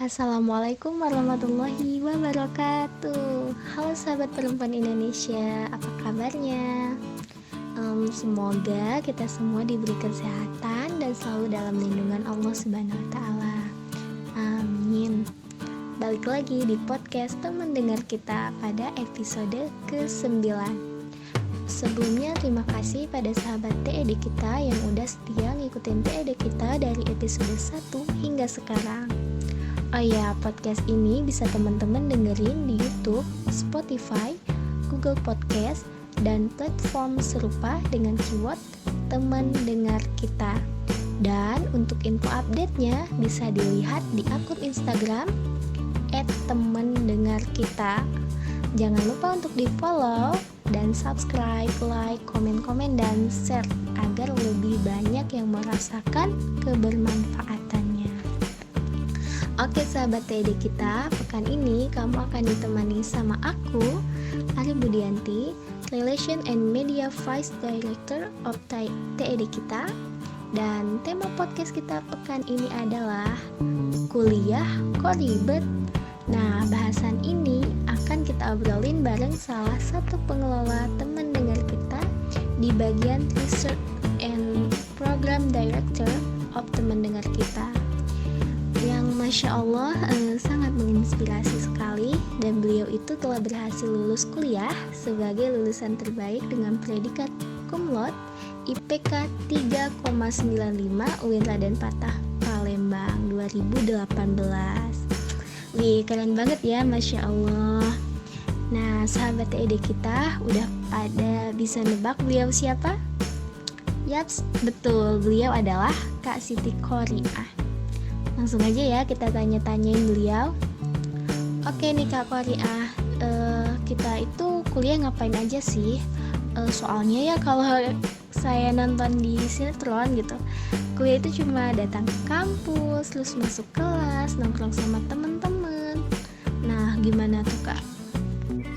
Assalamualaikum warahmatullahi wabarakatuh. Halo sahabat perempuan Indonesia, apa kabarnya? Semoga kita semua diberi kesehatan dan selalu dalam lindungan Allah Subhanahu wa Ta'ala. Amin. Balik lagi di podcast teman dengar kita pada episode ke-9. Sebelumnya terima kasih pada sahabat TED kita yang udah setia ngikutin TED kita dari episode 1 hingga sekarang. Oh ya, podcast ini bisa teman-teman dengerin di YouTube, Spotify, Google Podcast, dan platform serupa dengan keyword teman dengar kita. Dan untuk info update-nya bisa dilihat di akun Instagram @temendengarkita. Jangan lupa untuk di-follow dan subscribe, like, komen-komen, dan share agar lebih banyak yang merasakan kebermanfaatannya. Oke sahabat TED kita, pekan ini kamu akan ditemani sama aku, Ari Budianti, Relation and Media Vice Director of TED kita. Dan tema podcast kita pekan ini adalah kuliah kok ribet. Nah, bahasan ini akan kita obrolin bareng salah satu pengelola teman dengar kita di bagian Research and Program Director of teman dengar kita, yang Masya Allah sangat menginspirasi sekali. Dan beliau itu telah berhasil lulus kuliah sebagai lulusan terbaik dengan predikat cum laude IPK 3,95 UIN Raden Patah Palembang 2018. Wih, keren banget ya, Masya Allah. Nah, sahabat TED kita udah pada bisa nebak beliau siapa? Yaps, betul, beliau adalah Kak Siti Qoriah. Langsung aja ya kita tanya-tanyain beliau. Oke nih Kak Qoriah, kita itu kuliah ngapain aja sih? Soalnya ya kalau saya nonton di sinetron gitu, kuliah itu cuma datang ke kampus, terus masuk kelas, nongkrong sama temen-temen. Nah, gimana tuh Kak?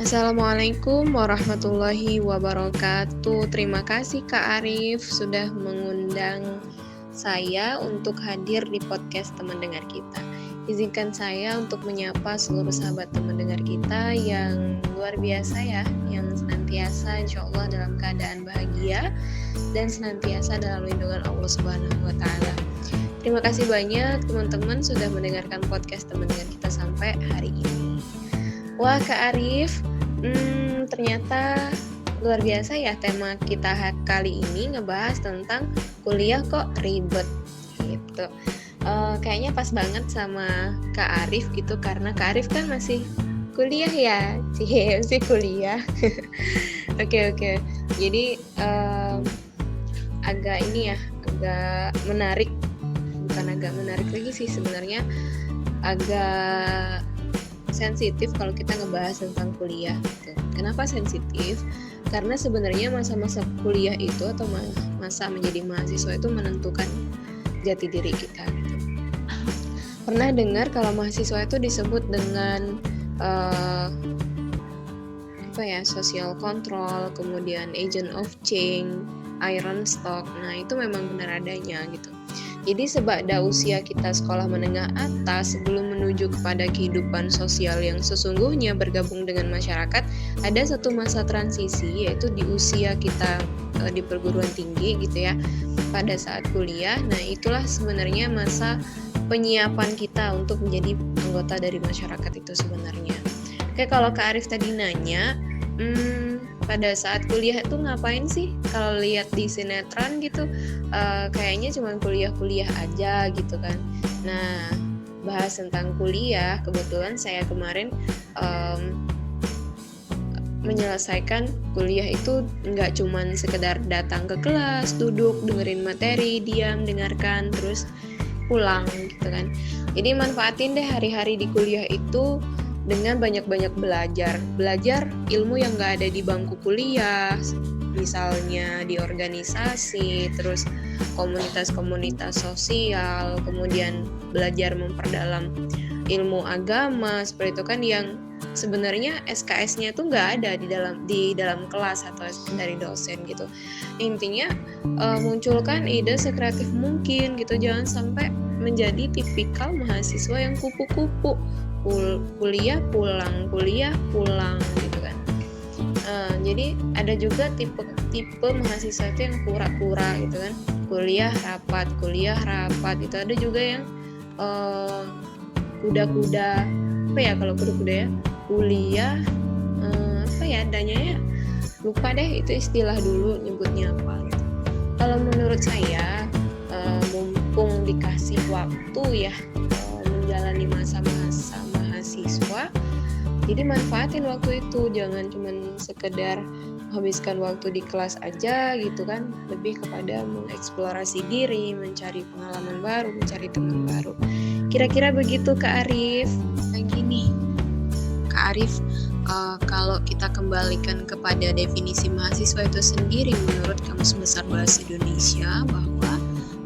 Assalamualaikum warahmatullahi wabarakatuh. Terima kasih Kak Arif sudah mengundang saya untuk hadir di podcast teman dengar kita. Izinkan saya untuk menyapa seluruh sahabat teman dengar kita yang luar biasa ya, yang senantiasa insya Allah dalam keadaan bahagia dan senantiasa dalam lindungan Allah Subhanahu wa Ta'ala. Terima kasih banyak teman-teman sudah mendengarkan podcast teman dengar kita sampai hari ini. Wah Kak Arif, ternyata luar biasa ya tema kita kali ini ngebahas tentang kuliah kok ribet gitu. Kayaknya pas banget sama Kak Arif gitu, karena Kak Arif kan masih kuliah ya, masih kuliah. Oke. Jadi agak menarik, bukan agak menarik lagi sih sebenarnya, agak sensitif kalau kita ngebahas tentang kuliah gitu. Kenapa sensitif? Karena sebenarnya masa-masa kuliah itu atau masa menjadi mahasiswa itu menentukan jati diri kita gitu. Pernah dengar kalau mahasiswa itu disebut dengan social control, kemudian agent of change, iron stock. Nah, itu memang benar adanya gitu. Jadi sebada usia kita sekolah menengah atas sebelum menuju kepada kehidupan sosial yang sesungguhnya bergabung dengan masyarakat, ada satu masa transisi, yaitu di usia kita di perguruan tinggi gitu ya, pada saat kuliah. Nah, itulah sebenarnya masa penyiapan kita untuk menjadi anggota dari masyarakat itu sebenarnya. Oke, kalau Kak Arif tadi nanya, pada saat kuliah itu ngapain sih? Kalau lihat di sinetron gitu, kayaknya cuma kuliah-kuliah aja gitu kan. Nah, bahas tentang kuliah, kebetulan saya kemarin menyelesaikan kuliah itu nggak cuma sekedar datang ke kelas, duduk, dengerin materi, diam, dengarkan, terus pulang gitu kan. Jadi manfaatin deh hari-hari di kuliah itu dengan banyak-banyak belajar ilmu yang gak ada di bangku kuliah, misalnya di organisasi, terus komunitas-komunitas sosial, kemudian belajar memperdalam ilmu agama, seperti itu kan, yang sebenarnya SKS-nya itu nggak ada di dalam kelas atau dari dosen gitu. Intinya munculkan ide sekreatif mungkin gitu, jangan sampai menjadi tipikal mahasiswa yang kupu-kupu, kuliah pulang gitu kan. Jadi ada juga tipe mahasiswa itu yang pura-pura gitu kan, kuliah rapat gitu. Ada juga yang kuda-kuda, apa ya kalau kuda-kuda ya, kuliah apa ya adanya ya, lupa deh itu istilah dulu nyebutnya apa gitu. Kalau menurut saya mumpung dikasih waktu ya menjalani masa-masa mahasiswa, jadi manfaatin waktu itu, jangan cuman sekedar menghabiskan waktu di kelas aja gitu kan, lebih kepada mengeksplorasi diri, mencari pengalaman baru, mencari teman baru. Kira-kira begitu Kak Arif. Nah gini Kak Arif, kalau kita kembalikan kepada definisi mahasiswa itu sendiri menurut Kamus Besar Bahasa Indonesia, bahwa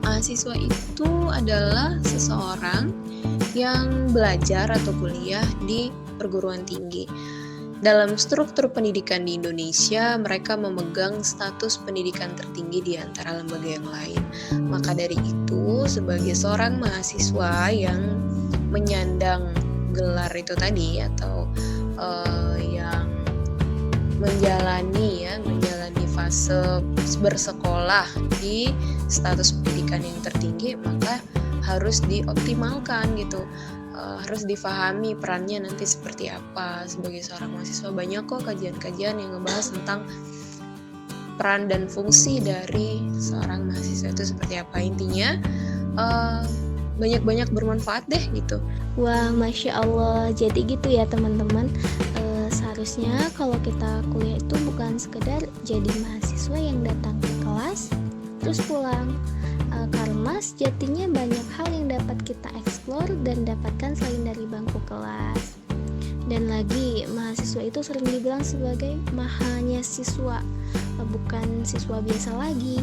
mahasiswa itu adalah seseorang yang belajar atau kuliah di perguruan tinggi. Dalam struktur pendidikan di Indonesia, mereka memegang status pendidikan tertinggi di antara lembaga yang lain. Maka dari itu, sebagai seorang mahasiswa yang menyandang gelar itu tadi, atau yang menjalani fase bersekolah di status pendidikan yang tertinggi, maka harus dioptimalkan gitu. Harus difahami perannya nanti seperti apa sebagai seorang mahasiswa. Banyak kok kajian-kajian yang ngebahas tentang peran dan fungsi dari seorang mahasiswa itu seperti apa. Intinya banyak-banyak bermanfaat deh gitu. Wah, Masya Allah. Jadi gitu ya teman-teman. Seharusnya kalau kita kuliah itu bukan sekedar jadi mahasiswa yang datang ke kelas terus pulang, karena sejatinya banyak hal yang dapat kita eksplor dan dapatkan selain dari bangku kelas. Dan lagi, mahasiswa itu sering dibilang sebagai mahanya siswa, bukan siswa biasa lagi.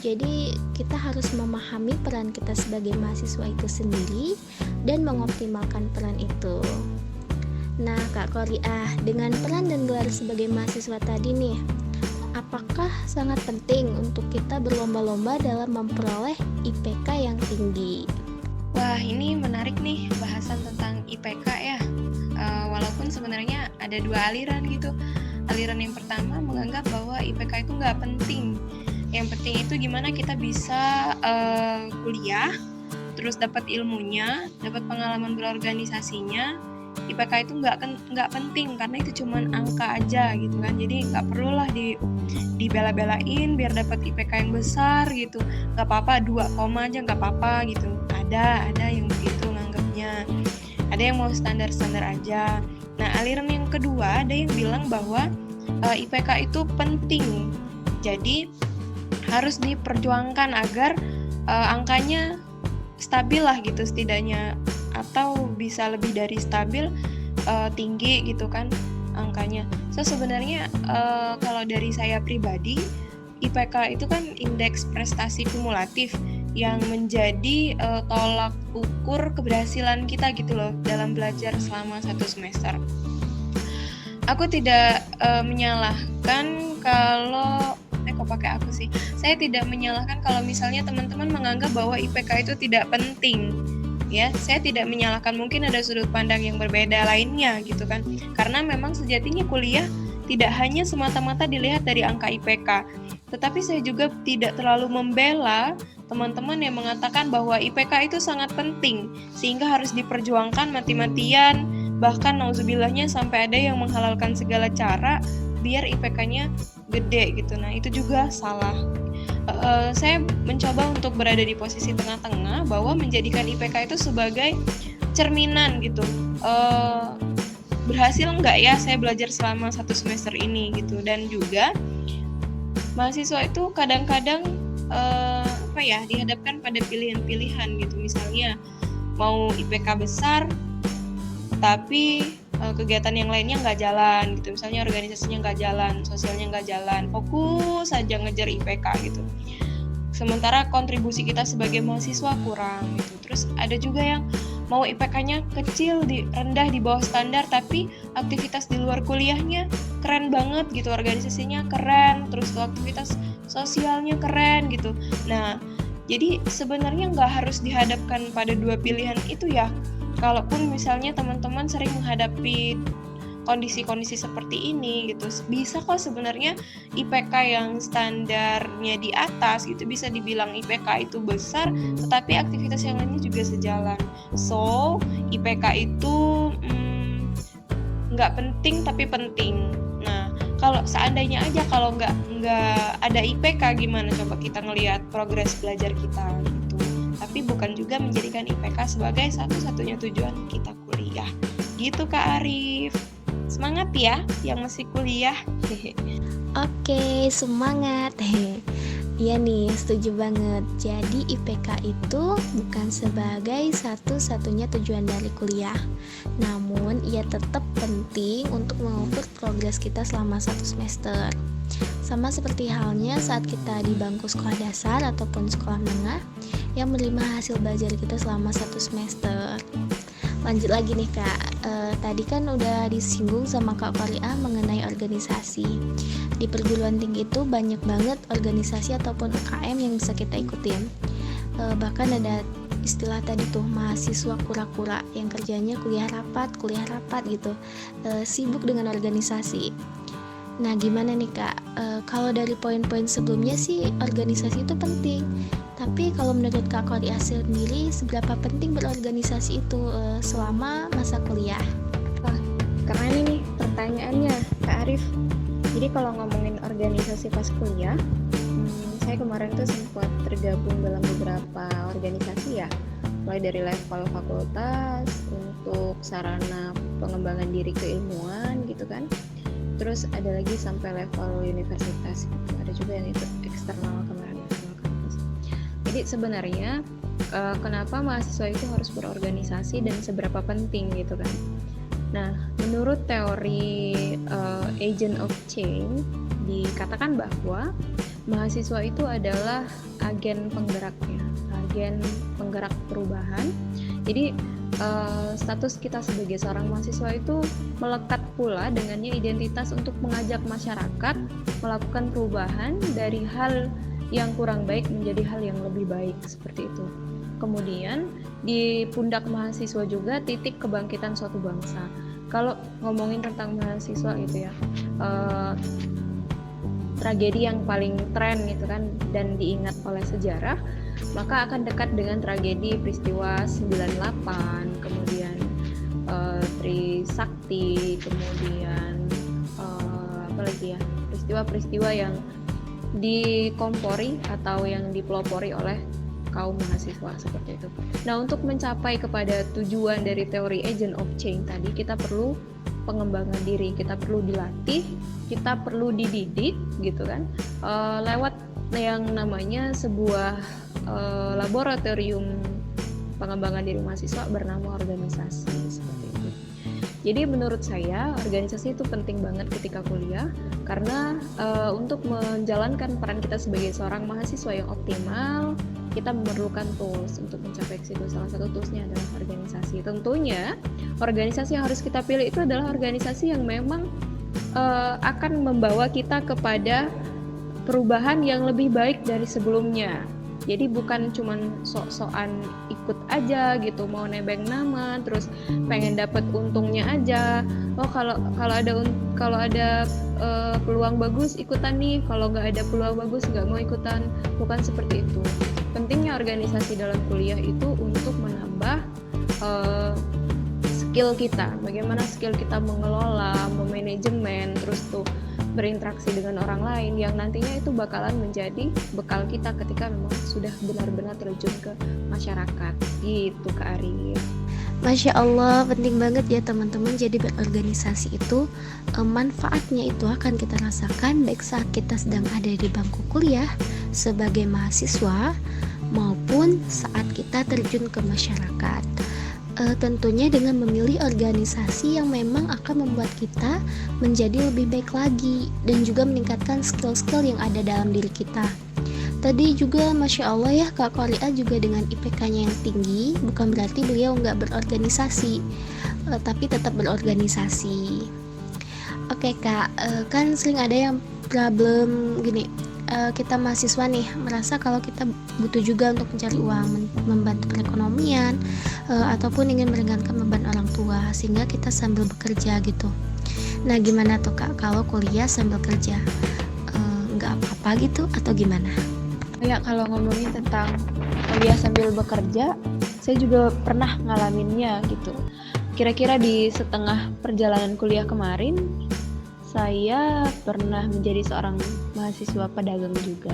Jadi kita harus memahami peran kita sebagai mahasiswa itu sendiri dan mengoptimalkan peran itu. Nah Kak Koriah, dengan peran dan gelar sebagai mahasiswa tadi nih, apakah sangat penting untuk kita berlomba-lomba dalam memperoleh IPK yang tinggi? Wah, ini menarik nih bahasan tentang IPK ya. Walaupun sebenarnya ada dua aliran gitu. Aliran yang pertama menganggap bahwa IPK itu nggak penting. Yang penting itu gimana kita bisa kuliah, terus dapat ilmunya, dapat pengalaman berorganisasinya. IPK itu nggak penting karena itu cuman angka aja gitu kan. Jadi nggak perlulah dibela-belain biar dapat IPK yang besar gitu. Nggak apa-apa 2 koma aja nggak apa-apa gitu. Ada yang begitu nganggapnya. Ada yang mau standar-standar aja. Nah aliran yang kedua ada yang bilang bahwa IPK itu penting. Jadi harus diperjuangkan agar angkanya stabil lah gitu setidaknya, atau bisa lebih dari stabil, tinggi gitu kan angkanya. So sebenarnya kalau dari saya pribadi, IPK itu kan indeks prestasi kumulatif yang menjadi tolak ukur keberhasilan kita gitu loh dalam belajar selama 1 semester. Aku tidak menyalahkan kalau saya tidak menyalahkan kalau misalnya teman-teman menganggap bahwa IPK itu tidak penting. Ya, saya tidak menyalahkan, mungkin ada sudut pandang yang berbeda lainnya gitu kan. Karena memang sejatinya kuliah tidak hanya semata-mata dilihat dari angka IPK. Tetapi saya juga tidak terlalu membela teman-teman yang mengatakan bahwa IPK itu sangat penting sehingga harus diperjuangkan mati-matian, bahkan nauzubillahnya sampai ada yang menghalalkan segala cara biar IPK-nya gede gitu. Nah, itu juga salah. Saya mencoba untuk berada di posisi tengah-tengah bahwa menjadikan IPK itu sebagai cerminan gitu. Berhasil enggak ya saya belajar selama 1 semester ini gitu. Dan juga mahasiswa itu kadang-kadang dihadapkan pada pilihan-pilihan gitu. Misalnya mau IPK besar tapi kegiatan yang lainnya nggak jalan gitu, misalnya organisasinya nggak jalan, sosialnya nggak jalan, fokus saja ngejar IPK gitu. sementara kontribusi kita sebagai mahasiswa kurang gitu. Terus ada juga yang mau IPK-nya kecil, rendah, di bawah standar, tapi aktivitas di luar kuliahnya keren banget gitu, organisasinya keren, terus aktivitas sosialnya keren gitu. Nah, jadi sebenarnya nggak harus dihadapkan pada dua pilihan itu ya. Kalaupun misalnya teman-teman sering menghadapi kondisi-kondisi seperti ini gitu, bisa kok sebenarnya IPK yang standarnya di atas gitu bisa dibilang IPK itu besar, tetapi aktivitas yang lainnya juga sejalan. So IPK itu nggak penting tapi penting. Nah, kalau seandainya aja kalau nggak ada IPK, gimana coba kita ngelihat progres belajar kita gitu. Tapi bukan juga menjadikan IPK sebagai satu-satunya tujuan kita kuliah. Gitu Kak Arif. Semangat ya yang masih kuliah. Oke, semangat. Iya nih, setuju banget. Jadi IPK itu bukan sebagai satu-satunya tujuan dari kuliah, namun ia tetap penting untuk mengukur progres kita selama satu semester. Sama seperti halnya saat kita di bangku sekolah dasar ataupun sekolah menengah yang menerima hasil belajar kita selama satu semester. Lanjut lagi nih Kak, tadi kan udah disinggung sama Kak Korea mengenai organisasi. Di perguruan tinggi itu banyak banget organisasi ataupun UKM yang bisa kita ikutin. Bahkan ada istilah tadi tuh mahasiswa kura-kura yang kerjanya kuliah rapat gitu, sibuk dengan organisasi. Nah gimana nih Kak, kalau dari poin-poin sebelumnya sih organisasi itu penting. Tapi kalau menurut Kak Korea sendiri, seberapa penting berorganisasi itu selama masa kuliah? Wah, keren ini pertanyaannya Kak Arif. Jadi kalau ngomongin organisasi pas kuliah, saya kemarin tuh sempat tergabung dalam beberapa organisasi ya, mulai dari level fakultas untuk sarana pengembangan diri keilmuan gitu kan. Terus ada lagi sampai level universitas gitu. Ada juga yang itu eksternal kemarin. Jadi sebenarnya kenapa mahasiswa itu harus berorganisasi dan seberapa penting gitu kan. Nah, menurut teori agent of change dikatakan bahwa mahasiswa itu adalah agen penggeraknya, agen penggerak perubahan. Jadi status kita sebagai seorang mahasiswa itu melekat pula dengannya identitas untuk mengajak masyarakat melakukan perubahan dari hal yang kurang baik menjadi hal yang lebih baik, seperti itu. Kemudian di pundak mahasiswa juga titik kebangkitan suatu bangsa. Kalau ngomongin tentang mahasiswa itu ya, tragedi yang paling tren gitu kan dan diingat oleh sejarah, maka akan dekat dengan tragedi peristiwa 98, kemudian Trisakti, kemudian apalagi ya, peristiwa-peristiwa yang dikompori atau yang dipelopori oleh kaum mahasiswa seperti itu. Nah, untuk mencapai kepada tujuan dari teori agent of change tadi, kita perlu pengembangan diri, kita perlu dilatih, kita perlu dididik gitu kan, lewat yang namanya sebuah laboratorium pengembangan diri mahasiswa bernama organisasi seperti itu. Jadi menurut saya organisasi itu penting banget ketika kuliah karena untuk menjalankan peran kita sebagai seorang mahasiswa yang optimal, kita memerlukan tools untuk mencapai ke situ. Salah satu toolsnya adalah organisasi. Tentunya organisasi yang harus kita pilih itu adalah organisasi yang memang akan membawa kita kepada perubahan yang lebih baik dari sebelumnya. Jadi bukan cuman sok-sokan ikut aja gitu, mau nebeng nama, terus pengen dapat untungnya aja. Oh kalau ada peluang bagus ikutan nih, kalau nggak ada peluang bagus nggak mau ikutan. Bukan seperti itu. Pentingnya organisasi dalam kuliah itu untuk menambah skill kita. Bagaimana skill kita mengelola, memanajemen, terus tuh berinteraksi dengan orang lain yang nantinya itu bakalan menjadi bekal kita ketika memang sudah benar-benar terjun ke masyarakat gitu Kak Arif. Masya Allah, penting banget ya teman-teman. Jadi berorganisasi itu manfaatnya itu akan kita rasakan baik saat kita sedang ada di bangku kuliah sebagai mahasiswa maupun saat kita terjun ke masyarakat. Tentunya dengan memilih organisasi yang memang akan membuat kita menjadi lebih baik lagi dan juga meningkatkan skill-skill yang ada dalam diri kita. Tadi juga Masya Allah ya, Kak Korea juga dengan IPK-nya yang tinggi bukan berarti beliau nggak berorganisasi, tapi tetap berorganisasi. Oke Kak, kan sering ada yang problem gini, kita mahasiswa nih merasa kalau kita butuh juga untuk mencari uang, membantu perekonomian, ataupun ingin meringankan beban orang tua, sehingga kita sambil bekerja gitu. Nah gimana tuh Kak kalau kuliah sambil kerja? Nggak apa-apa gitu atau gimana? Ya, kalau ngomongin tentang kuliah sambil bekerja, saya juga pernah ngalaminnya gitu. Kira-kira di setengah perjalanan kuliah kemarin, saya pernah menjadi seorang mahasiswa pedagang juga.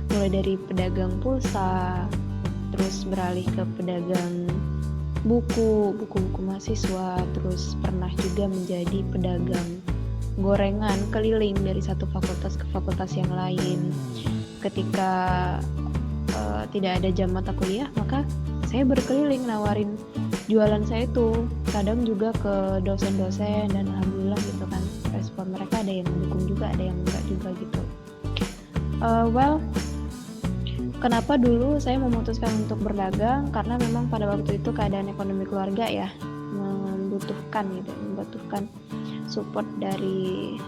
Mulai dari pedagang pulsa, terus beralih ke pedagang buku-buku mahasiswa, terus pernah juga menjadi pedagang gorengan keliling dari satu fakultas ke fakultas yang lain. Ketika tidak ada jam mata kuliah, maka saya berkeliling nawarin jualan saya itu, kadang juga ke dosen-dosen, dan alhamdulillah gitu kan, respon mereka ada yang mendukung juga, ada yang enggak juga gitu. Kenapa dulu saya memutuskan untuk berdagang? Karena memang pada waktu itu keadaan ekonomi keluarga ya membutuhkan support dari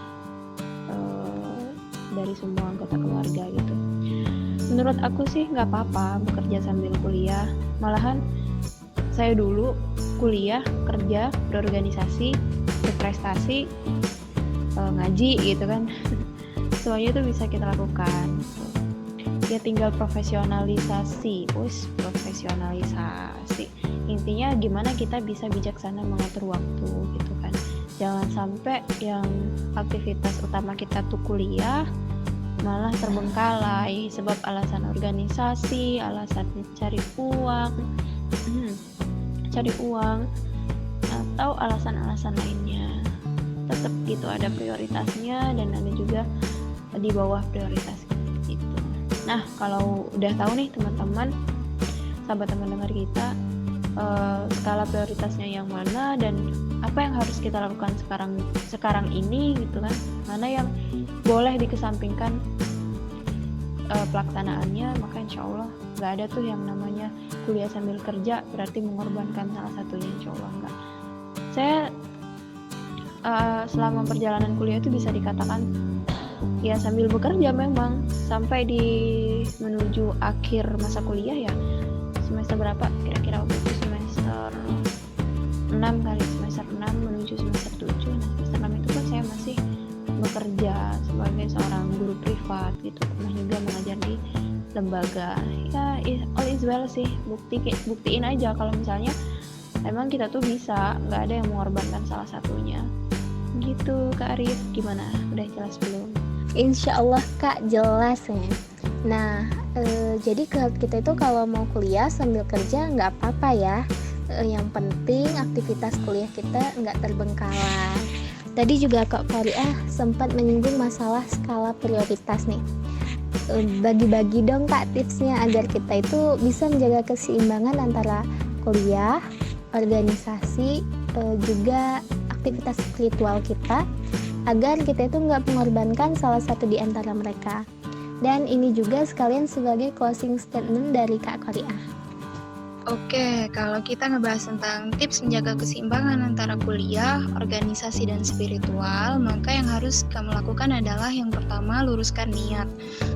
semua anggota keluarga gitu. Menurut aku sih nggak apa-apa bekerja sambil kuliah. Malahan saya dulu kuliah, kerja, berorganisasi, berprestasi, ngaji gitu kan. Semuanya itu bisa kita lakukan. Ya tinggal profesionalisasi. Intinya gimana kita bisa bijaksana mengatur waktu gitu kan. Jangan sampai yang aktivitas utama kita tuh kuliah malah terbengkalai sebab alasan organisasi, alasan cari uang atau alasan-alasan lainnya. Tetap gitu ada prioritasnya dan ada juga di bawah prioritas itu. Nah, kalau udah tahu nih teman-teman, sahabat pendengar kita, skala prioritasnya yang mana dan apa yang harus kita lakukan sekarang ini gitu kan, mana yang boleh dikesampingkan pelaksanaannya, maka insya Allah nggak ada tuh yang namanya kuliah sambil kerja berarti mengorbankan salah satunya, insya Allah nggak. Saya selama perjalanan kuliah itu bisa dikatakan ya sambil bekerja memang sampai di menuju akhir masa kuliah ya, semester berapa kira-kira waktu itu, semester 6 menuju semester 7. Nah semester 6 itu kan saya masih bekerja sebagai seorang guru privat gitu, pernah juga mengajar di lembaga. Ya all is well sih, buktiin aja kalau misalnya emang kita tuh bisa, nggak ada yang mengorbankan salah satunya gitu. Kak Arif gimana, udah jelas belum? Insya Allah Kak jelas ya. Nah jadi kita itu kalau mau kuliah sambil kerja nggak apa-apa ya, yang penting aktivitas kuliah kita nggak terbengkalai. Tadi juga Kak Korea sempat menyinggung masalah skala prioritas nih. Bagi-bagi dong Kak tipsnya agar kita itu bisa menjaga keseimbangan antara kuliah, organisasi, juga aktivitas spiritual kita, agar kita itu nggak mengorbankan salah satu di antara mereka. Dan ini juga sekalian sebagai closing statement dari Kak Korea. Oke, kalau kita ngebahas tentang tips menjaga keseimbangan antara kuliah, organisasi, dan spiritual, maka yang harus kamu lakukan adalah yang pertama, luruskan niat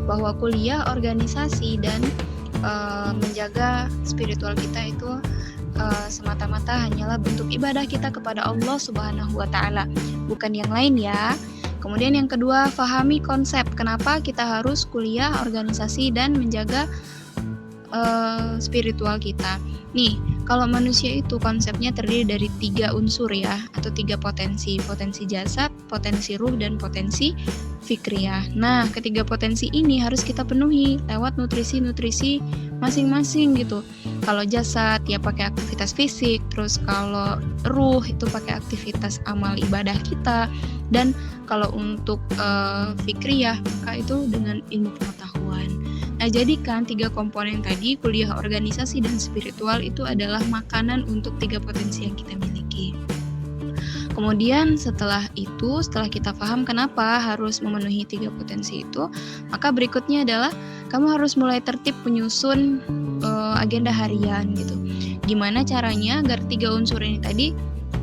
bahwa kuliah, organisasi, dan menjaga spiritual kita itu semata-mata hanyalah bentuk ibadah kita kepada Allah Subhanahu wa Ta'ala, bukan yang lain ya. Kemudian yang kedua, pahami konsep kenapa kita harus kuliah, organisasi, dan menjaga spiritual kita. Nih, kalau manusia itu konsepnya terdiri dari 3 unsur ya, atau 3 potensi jasad, potensi ruh, dan potensi fikriyah. Nah, ketiga potensi ini harus kita penuhi lewat nutrisi masing-masing gitu. Kalau jasad ya pakai aktivitas fisik, terus kalau ruh itu pakai aktivitas amal ibadah kita, dan kalau untuk fikriyah maka itu dengan ilmu pengetahuan. Nah, jadikan 3 komponen tadi, kuliah, organisasi, dan spiritual itu adalah makanan untuk 3 potensi yang kita miliki. Kemudian setelah kita paham kenapa harus memenuhi 3 potensi itu, maka berikutnya adalah kamu harus mulai tertib menyusun agenda harian gitu. Gimana caranya agar 3 unsur ini tadi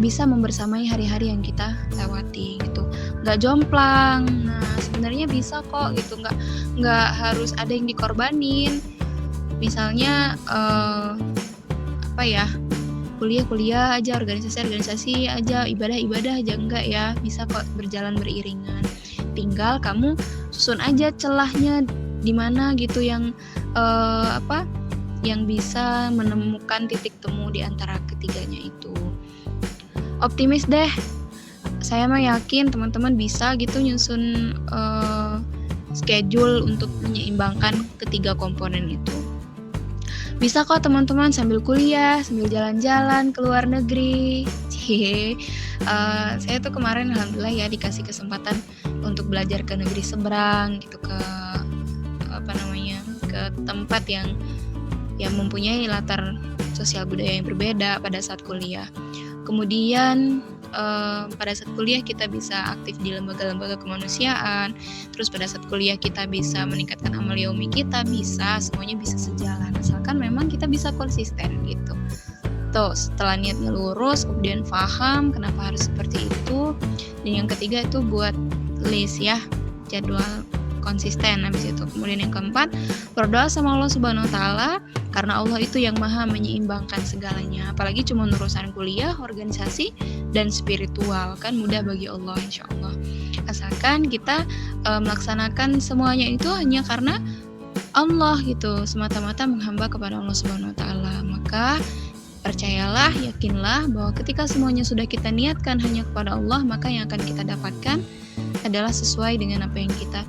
bisa membersamai hari-hari yang kita lewati gitu. Nggak jomplang. Nah, sebenarnya bisa kok gitu. Nggak harus ada yang dikorbanin. Misalnya kuliah aja, organisasi aja, ibadah aja, enggak ya, bisa kok berjalan beriringan. Tinggal kamu susun aja celahnya di mana gitu yang yang bisa menemukan titik temu di antara ketiganya itu. Optimis deh. Saya mah yakin teman-teman bisa gitu nyusun schedule untuk menyeimbangkan ketiga komponen itu. Bisa kok teman-teman sambil kuliah, sambil jalan-jalan ke luar negeri. Saya tuh kemarin alhamdulillah ya dikasih kesempatan untuk belajar ke negeri seberang gitu, ke tempat yang mempunyai latar sosial budaya yang berbeda pada saat kuliah. Kemudian pada saat kuliah kita bisa aktif di lembaga-lembaga kemanusiaan. Terus pada saat kuliah kita bisa meningkatkan amal yaumi kita, semuanya bisa sejalan asalkan memang kita bisa konsisten gitu. Tuh, setelah niatnya lurus, kemudian paham kenapa harus seperti itu. Dan yang ketiga itu buat list ya, jadwal konsisten habis itu. Kemudian yang keempat, berdoa sama Allah Subhanahu wa taala karena Allah itu yang maha menyeimbangkan segalanya. Apalagi cuma urusan kuliah, organisasi, dan spiritual kan mudah bagi Allah insyaallah. Asalkan kita melaksanakan semuanya itu hanya karena Allah gitu, semata-mata menghamba kepada Allah Subhanahu wa taala. Maka percayalah, yakinlah bahwa ketika semuanya sudah kita niatkan hanya kepada Allah, maka yang akan kita dapatkan adalah sesuai dengan apa yang kita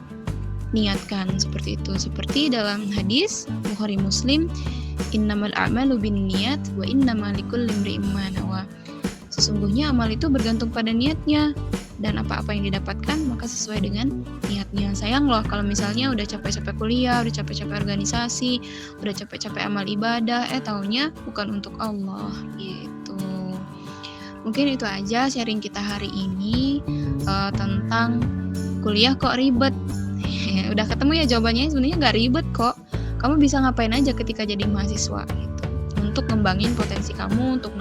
niatkan, seperti itu. Seperti dalam hadis Bukhari Muslim, innamal a'malu binniyat wa innamal likulli imri'in ma nawa. Sesungguhnya amal itu bergantung pada niatnya, dan apa-apa yang didapatkan maka sesuai dengan niatnya. Sayang loh kalau misalnya udah capek-capek kuliah, udah capek-capek organisasi, udah capek-capek amal ibadah, taunya bukan untuk Allah gitu. Mungkin itu aja sharing kita hari ini tentang kuliah kok ribet. Udah ketemu ya jawabannya, sebenarnya nggak ribet kok. Kamu bisa ngapain aja ketika jadi mahasiswa gitu, untuk ngembangin potensi kamu, untuk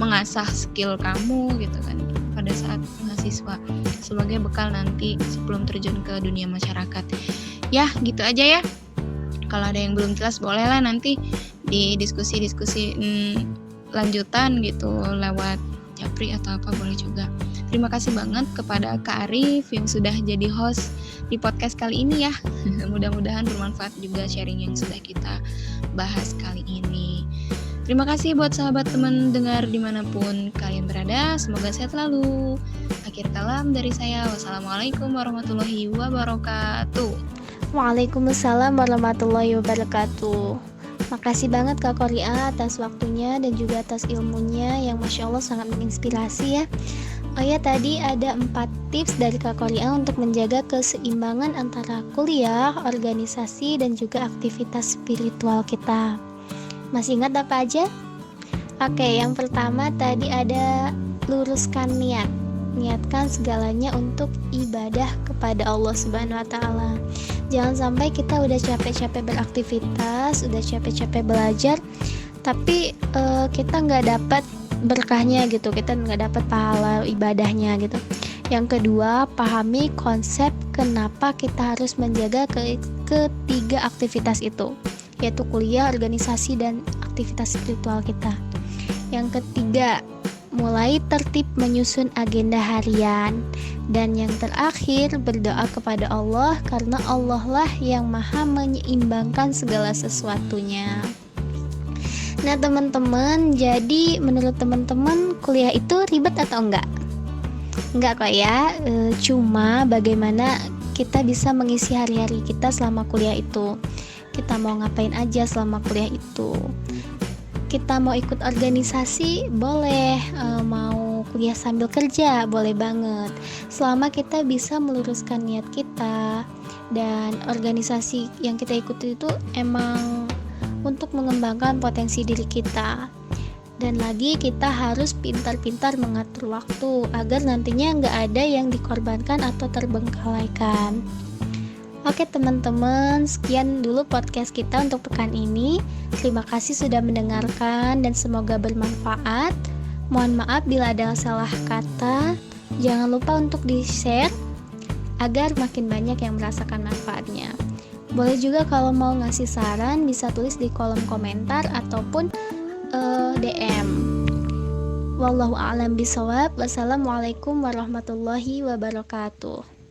mengasah skill kamu gitu kan pada saat mahasiswa, sebagai bekal nanti sebelum terjun ke dunia masyarakat. Ya gitu aja ya. Kalau ada yang belum jelas boleh lah nanti di diskusi lanjutan gitu lewat Japri atau apa boleh juga. Terima kasih banget kepada Kak Arif yang sudah jadi host di podcast kali ini ya. Mudah-mudahan bermanfaat juga sharing yang sudah kita bahas kali ini. Terima kasih buat sahabat teman dengar dimanapun kalian berada. Semoga sehat selalu. Akhir kalam dari saya. Wassalamualaikum warahmatullahi wabarakatuh. Waalaikumsalam warahmatullahi wabarakatuh. Makasih banget Kak Koria atas waktunya dan juga atas ilmunya yang Masya Allah sangat menginspirasi ya. Oh ya, tadi ada 4 tips dari Kak Koria untuk menjaga keseimbangan antara kuliah, organisasi, dan juga aktivitas spiritual kita. Masih ingat apa aja? Oke, yang pertama tadi ada luruskan niat. Niatkan segalanya untuk ibadah kepada Allah Subhanahu wa taala. Jangan sampai kita udah capek-capek beraktivitas, udah capek-capek belajar, tapi kita nggak dapat berkahnya gitu, kita nggak dapat pahala ibadahnya gitu. Yang kedua, pahami konsep kenapa kita harus menjaga ketiga aktivitas itu, yaitu kuliah, organisasi, dan aktivitas spiritual kita. Yang ketiga, mulai tertib menyusun agenda harian. Dan yang terakhir, berdoa kepada Allah karena Allah lah yang maha menyeimbangkan segala sesuatunya. Nah teman-teman, jadi menurut teman-teman kuliah itu ribet atau enggak? Enggak kok ya, cuma bagaimana kita bisa mengisi hari-hari kita selama kuliah itu. Kita mau ngapain aja selama kuliah itu. Kita mau ikut organisasi, boleh. Mau kuliah sambil kerja, boleh banget. Selama kita bisa meluruskan niat kita. Dan organisasi yang kita ikuti itu emang untuk mengembangkan potensi diri kita. Dan lagi kita harus pintar-pintar mengatur waktu agar nantinya nggak ada yang dikorbankan atau terbengkalaikan. Oke teman-teman, sekian dulu podcast kita untuk pekan ini. Terima kasih sudah mendengarkan dan semoga bermanfaat. Mohon maaf bila ada salah kata. Jangan lupa untuk di-share agar makin banyak yang merasakan manfaatnya. Boleh juga kalau mau ngasih saran bisa tulis di kolom komentar ataupun DM. Wallahu a'lam bishawab. Wassalamualaikum warahmatullahi wabarakatuh.